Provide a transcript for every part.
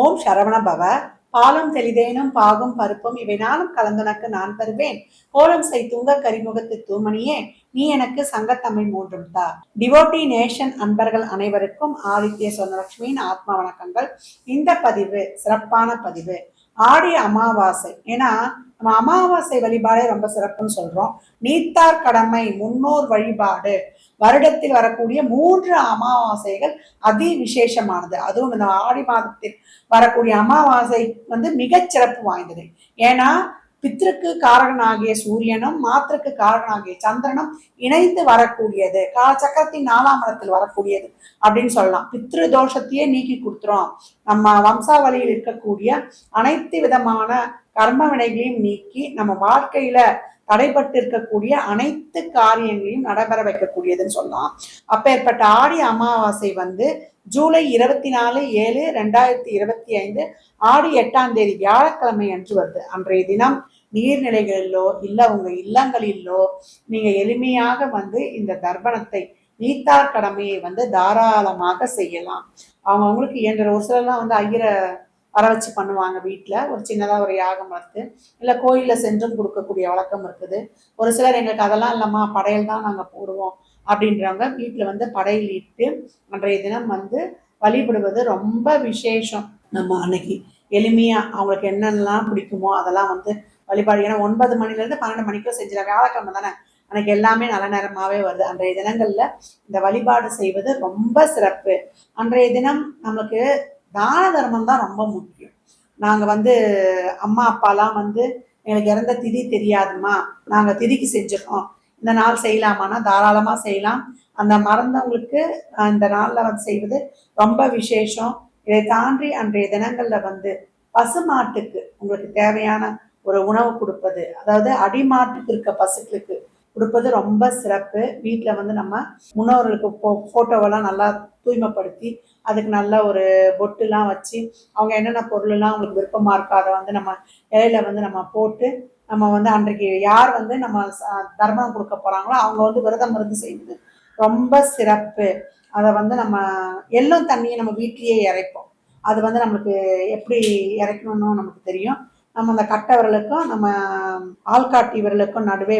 ஓம் சரவண பவ. பாலும் தெளிதேனும் பாகும் பருப்பும் இவை நானும் கலந்துனக்கு நான் தருவேன். கோலம் செய் துங்க கரிமுகத்து தூமணியே, நீ எனக்கு சங்கத்தமிழ் மூன்றும் தா. டிவோட்டி நேஷன் அன்பர்கள் அனைவருக்கும் ஆதித்ய சொர்ணலட்சுமியின் ஆத்மா வணக்கங்கள். இந்த பதிவு சிறப்பான பதிவு. ஆடி அமாவாசை. ஏன்னா நம்ம அமாவாசை வழிபாடே ரொம்ப சிறப்புன்னு சொல்றோம். நீத்தார் கடமை, முன்னோர் வழிபாடு, வருடத்தில் வரக்கூடிய 3 அமாவாசைகள் அதி விசேஷமானது. அதுவும் இந்த ஆடி மாதத்தில் வரக்கூடிய அமாவாசை மிகச் சிறப்பு வாய்ந்தது. ஏன்னா பித்திருக்கு காரகனாகிய சூரியனும் மாத்திருக்கு காரகனாகிய சந்திரனும் இணைந்து வரக்கூடியது, காலச்சக்கரத்தின் 4ஆம் இடத்தில் வரக்கூடியது அப்படின்னு சொல்லலாம். பித்ரு தோஷத்தையே நீக்கி கொடுத்துரும். நம்ம வம்சாவளியில் இருக்கக்கூடிய அனைத்து விதமான கர்ம வினைகளையும் நீக்கி நம்ம வாழ்க்கையில தடைப்பட்டு இருக்கக்கூடிய அனைத்து காரியங்களையும் நடைபெற வைக்கக்கூடியதுன்னு சொல்லலாம். அப்பேற்பட்ட ஆடி அமாவாசை ஜூலை 24/7/2025 ஆடி 8ஆம் தேதி வியாழக்கிழமை அன்று வருது. அன்றைய தினம் நீர்நிலைகளிலோ இல்ல உங்க இல்லங்களிலோ நீங்க எளிமையாக இந்த தர்ப்பணத்தை, நீத்தார் கடமையை தாராளமாக செய்யலாம். அவங்களுக்கு இயன்ற ஒரு சிலர்லாம் ஐயரை வர வச்சு பண்ணுவாங்க. வீட்டுல ஒரு சின்னதா ஒரு யாகம் வளர்த்து இல்ல கோயில்ல சென்றும் கொடுக்கக்கூடிய வழக்கம் இருக்குது. ஒரு சிலர் எங்களுக்கு அதெல்லாம் இல்லம்மா படையல் தான் நாங்க போடுவோம் அப்படின்றவங்க வீட்டுல படையல் இட்டு அன்றைய தினம் வழிபடுவது ரொம்ப விசேஷம். நம்ம அன்னைக்கு எளிமையா அவங்களுக்கு என்னென்னலாம் பிடிக்குமோ அதெல்லாம் வழிபாடு. ஏன்னா 9 மணிலேருந்து 12 மணிக்குள்ள செஞ்சிடலாம். வியாழக்கிழமை தானே, அன்னைக்கு எல்லாமே நல்ல நேரமாவே வருது. அன்றைய தினங்கள்ல இந்த வழிபாடு செய்வது ரொம்ப சிறப்பு. அன்றைய தினம் நமக்கு தான தர்மம் தான் ரொம்ப முக்கியம். நாங்க அம்மா அப்பாலாம் எனக்கு இறந்த திதி தெரியாதுமா, நாங்க திதிக்கு செஞ்சிடறோம், இந்த நாள் செய்யலாமான்னா தாராளமா செய்யலாம். அந்த மறந்தவங்களுக்கு இந்த நாள்ல செய்வது ரொம்ப விசேஷம். இதை தாண்டி அன்றைய தினங்கள்ல பசுமாட்டுக்கு உங்களுக்கு தேவையான ஒரு உணவு கொடுப்பது, அதாவது அடிமாட்டுக்கு இருக்க பசுக்களுக்கு கொடுப்பது ரொம்ப சிறப்பு. வீட்டில் நம்ம முன்னோர்களுக்கு ஃபோட்டோவெல்லாம் நல்லா தூய்மைப்படுத்தி அதுக்கு நல்ல ஒரு பொட்டுலாம் வச்சு அவங்க என்னென்ன பொருளெல்லாம் அவங்களுக்கு விருப்பமாக இருக்கோ அதை நம்ம இலையில நம்ம போட்டு நம்ம அன்றைக்கு யார் நம்ம தர்மம் கொடுக்க போகிறாங்களோ அவங்க விரதம் இருந்து செய்வது ரொம்ப சிறப்பு. அதை நம்ம எள்ளும் தண்ணியை நம்ம வீட்லேயே இறைப்போம். அது நம்மளுக்கு எப்படி இறைக்கணும்னு நமக்கு தெரியும். நம்ம அந்த கட்டை விரலுக்கும் நம்ம ஆள்காட்டி விரலுக்கும் நடுவே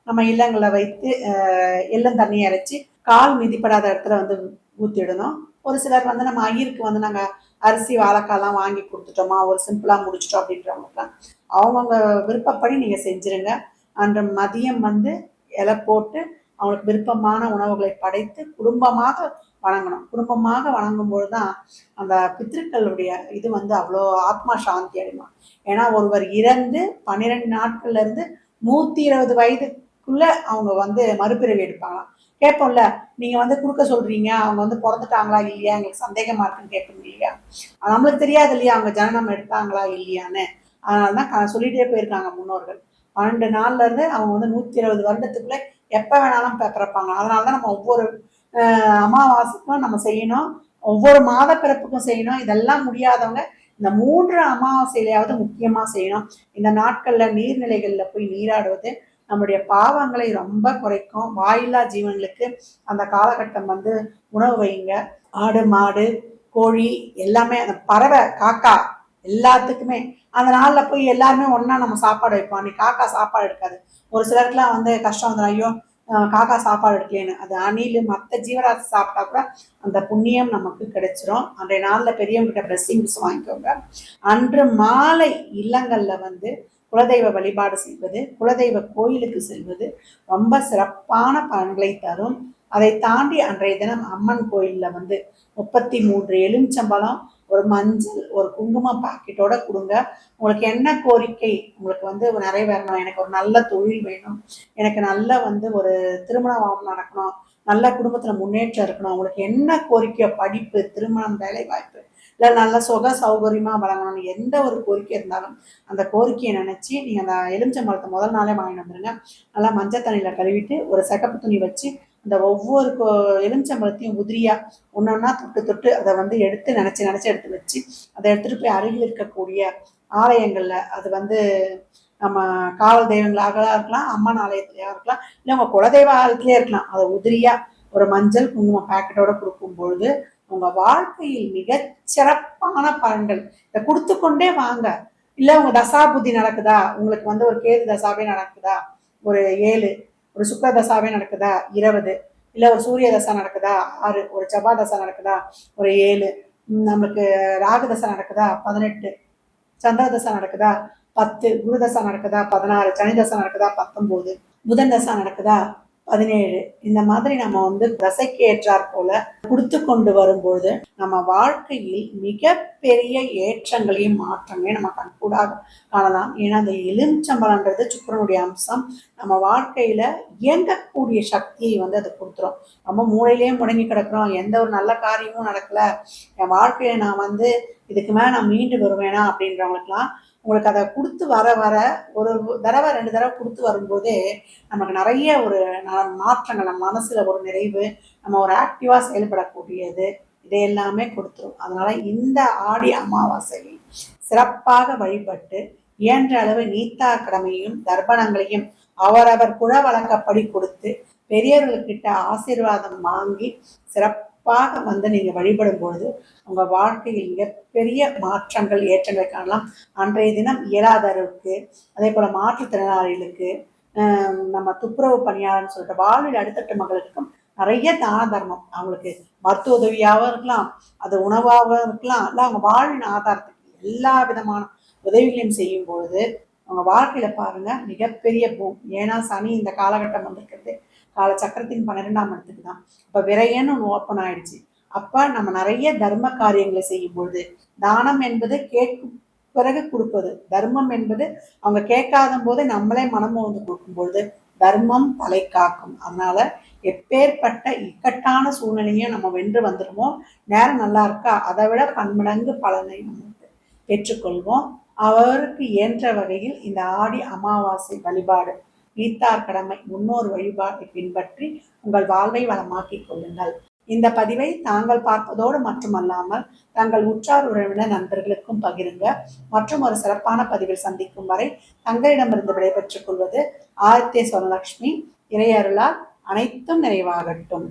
நம்ம இல்லங்களை வைத்து எள்ளும் தண்ணியை இறைச்சி கால் மிதிப்படாத இடத்துல ஊற்றிடணும். ஒரு சிலர் நம்ம ஐயருக்கு நாங்கள் அரிசி வாழைக்காய்லாம் வாங்கி கொடுத்துட்டோமா, ஒரு சிம்பிளாக முடிச்சிட்டோம் அப்படின்றவங்களுக்குலாம் அவங்கவுங்க விருப்பப்படி நீங்கள் செஞ்சுருங்க. அன்று மதியம் இலை போட்டு அவங்களுக்கு விருப்பமான உணவுகளை படைத்து குடும்பமாக வணங்கணும். குடும்பமாக வணங்கும்போது தான் அந்த பித்திருக்களுடைய இது அவ்வளோ ஆத்மா சாந்தி அடைமா. ஏன்னா ஒருவர் இறந்து 12 நாட்கள்ல இருந்து 120 வயதுக்குள்ள அவங்க மறுபிறவி எடுப்பாங்களாம். கேட்போம்ல, நீங்க கொடுக்க சொல்றீங்க, அவங்க பிறந்துட்டாங்களா இல்லையா, எங்களுக்கு சந்தேகமா இருக்குன்னு கேட்பீங்க இல்லையா. நம்மளுக்கு தெரியாது இல்லையா அவங்க ஜனனம் எடுத்தாங்களா இல்லையான்னு. அதனாலதான் சொல்லிட்டே போயிருக்காங்க முன்னோர்கள். 12 நாள்ல இருந்து அவங்க 120 வருடத்துக்குள்ள எப்ப வேணாலும் பிறப்பாங்க. அதனாலதான் நம்ம ஒவ்வொரு அமாவாசைக்கும் நம்ம செய்யணும், ஒவ்வொரு மாத பிறப்புக்கும் செய்யணும். இதெல்லாம் முடியாதவங்க இந்த 3 அமாவாசையிலையாவது முக்கியமா செய்யணும். இந்த நாட்கள்ல நீர்நிலைகள்ல போய் நீராடுவது நம்முடைய பாவங்களை ரொம்ப குறைக்கும். வாயில்லா ஜீவன்களுக்கு அந்த காலகட்டம் உணவு வைங்க. ஆடு மாடு கோழி எல்லாமே, அந்த பறவை காக்கா எல்லாத்துக்குமே அந்த நாள்ல போய் எல்லாருமே ஒன்னா நம்ம சாப்பாடு வைப்போம். அன்னைக்கு காக்கா சாப்பாடு எடுக்காது. ஒரு சிலருக்குலாம் கஷ்டம் வந்துடும், ஐயோ காக்கா சாப்பாடு எடுக்கலேன்னு. அது அணில் மற்ற ஜீவராசி சாப்பிட்டா கூட அந்த புண்ணியம் நமக்கு கிடைச்சிரும். அன்றைய நாள்ல பெரியவங்க கிட்ட பிளஸ்ஸிங்ஸ் வாங்கிக்கோங்க. அன்று மாலை இல்லங்கள்ல குலதெய்வ வழிபாடு செய்வது, குலதெய்வ கோயிலுக்கு செல்வது ரொம்ப சிறப்பான பலன்களை தரும். அதை தாண்டி அன்றைய தினம் அம்மன் கோயில்ல 33 எலுமிச்சம்பழம், ஒரு மஞ்சள், ஒரு குங்கும பாக்கெட்டோட கொடுங்க. உங்களுக்கு என்ன கோரிக்கை உங்களுக்கு நிறைவேறணும், எனக்கு ஒரு நல்ல தொழில் வேணும், எனக்கு நல்ல ஒரு திருமணம் நடக்கணும், நல்ல குடும்பத்துல முன்னேற்றம் இருக்கணும், உங்களுக்கு என்ன கோரிக்கையோ, படிப்பு, திருமணம், வேலை வாய்ப்பு, இல்லை நல்ல சுக சௌகரியமா வழங்கணும்னு எந்த ஒரு கோரிக்கை இருந்தாலும் அந்த கோரிக்கையை நினைச்சு நீங்க அந்த எலுமிச்சம்பழத்தை முதல் நாளே வாங்கிட்டு வந்துருங்க. நல்லா மஞ்சள் தண்ணியில கழுவிட்டு ஒரு சிகப்பு துணி வச்சு அந்த ஒவ்வொரு எலுமிச்சம்பழத்தையும் உதிரியா ஒன்னொன்னா தொட்டு தொட்டு அதை எடுத்து நினைச்சு எடுத்து வச்சு அதை எடுத்துட்டு போய் அருகில் இருக்கக்கூடிய ஆலயங்கள்ல, அது நம்ம காவல் தெய்வங்களாக இருக்கலாம், அம்மன் ஆலயத்திலேயா இருக்கலாம், இல்லை உங்க குலதெய்வ ஆலயத்திலே இருக்கலாம், அதை உதிரியா ஒரு மஞ்சள் குங்குமம் பேக்கெட்டோட கொடுக்கும் பொழுது உங்க வாழ்க்கையில் மிகச் சிறப்பான பலன்கள் இதை கொடுத்து கொண்டே வாங்க. இல்ல உங்க தசா புத்தி நடக்குதா, உங்களுக்கு வந்து ஒரு கேது தசாவே நடக்குதா ஒரு 7, ஒரு சுக்கிர தசாவே நடக்குதா 20, இல்ல ஒரு சூரிய தசா நடக்குதா 6, ஒரு செவ்வாய் தசா நடக்குதா ஒரு 7, நமக்கு ராகு தசை நடக்குதா 18, சந்திர தசை நடக்குதா 10, குரு தசை நடக்குதா 16, சனி தசை நடக்குதா 19, புதன் தசை நடக்குதா 17. இந்த மாதிரி நம்ம வந்து தசைக்கு ஏற்றாற் போல கொடுத்து கொண்டு வரும்போது நம்ம வாழ்க்கையில் மிகப்பெரிய ஏற்றங்களையும் மாற்றங்களையும் நம்ம கண்கூடாக காணலாம். ஏன்னா அந்த எலுமிச்சம்பழன்றது சுக்கிரனுடைய அம்சம். நம்ம வாழ்க்கையில இயங்கக்கூடிய சக்தியை வந்து அது கொடுத்துரும். ரொம்ப மூளையிலேயே முடங்கி கிடக்குறோம், எந்த ஒரு நல்ல காரியமும் நடக்கல, என் வாழ்க்கையை நான் வந்து இதுக்கு மேல நான் மீண்டு வருவேனா அப்படின்றவங்களுக்குலாம் உங்களுக்கு அதை கொடுத்து வர வர ஒரு தடவை 2 தடவை கொடுத்து வரும்போதே நமக்கு நிறைய ஒரு மாற்றங்கள், நம்ம மனசுல ஒரு நிறைவு, நம்ம ஒரு ஆக்டிவா செயல்படக்கூடியது, இதை எல்லாமே கொடுத்துரும். அதனால இந்த ஆடி அமாவாசையை சிறப்பாக வழிபட்டு இயன்ற அளவு நீத்தார் கடமையும் தர்ப்பணங்களையும் அவரவர் குல வழக்கப்படி கொடுத்து பெரியவர்கள்கிட்ட ஆசீர்வாதம் வாங்கி சிறப்பாக வந்து நீங்க வழிபடும் பொழுது உங்க வாழ்க்கையில் மிகப்பெரிய மாற்றங்கள் ஏற்றங்களை காணலாம். அன்றைய தினம் இயலாதவருக்கு, அதே போல மாற்றுத்திறனாளிகளுக்கு, நம்ம துப்புரவு பணியாளர்னு சொல்லிட்டு வாழ்வில் அடுத்தட்டு மகளுக்கும் நிறைய தான தர்மம், அவங்களுக்கு மருத்துவ உதவியாகவும் இருக்கலாம், அது உணவாகவும் இருக்கலாம், இல்லை அவங்க வாழ்வின் ஆதாரத்துக்கு எல்லா விதமான உதவிகளையும் செய்யும் பொழுது அவங்க வாழ்க்கையில பாருங்க மிகப்பெரிய பூம். ஏன்னா சனி இந்த காலகட்டம் வந்திருக்கிறது கால சக்கரத்தின் 12ஆம் இடத்துக்கு தான். இப்ப விரையன்னு ஒன்று ஓப்பன் ஆயிடுச்சு. அப்ப நம்ம நிறைய தர்ம காரியங்களை செய்யும் பொழுது, தானம் என்பது கேட்கும் பிறகு கொடுப்பது, தர்மம் என்பது அவங்க கேட்காத போது நம்மளே மனமும் வந்து கொடுக்கும்பொழுது தர்மம் தலை காக்கும். அதனால எப்பேற்பட்ட இக்கட்டான சூழ்நிலையும் நம்ம வென்று வந்துடுவோம். நேரம் நல்லா இருக்கா, அதை விட பன்மடங்கு பலனை நம்ம பெற்றுக்கொள்வோம். அவருக்கு இயன்ற வகையில் இந்த ஆடி அமாவாசை வழிபாடு, நீத்தார் கடமை, முன்னோர் வழிபாட்டை பின்பற்றி உங்கள் வாழ்வை வளமாக்கிக் கொள்ளுங்கள். இந்த பதிவை தாங்கள் பார்ப்பதோடு மட்டுமல்லாமல் தங்கள் உற்றார் உறவினர் நண்பர்களுக்கும் பகிருங்க. மற்றும் ஒரு சிறப்பான பதிவில் சந்திக்கும் வரை தங்களிடமிருந்து விடைபெற்றுக் கொள்வது ஆதித்ய சொர்ணலட்சுமி. இறையருளால் அனைத்தும் நிறைவாகட்டும்.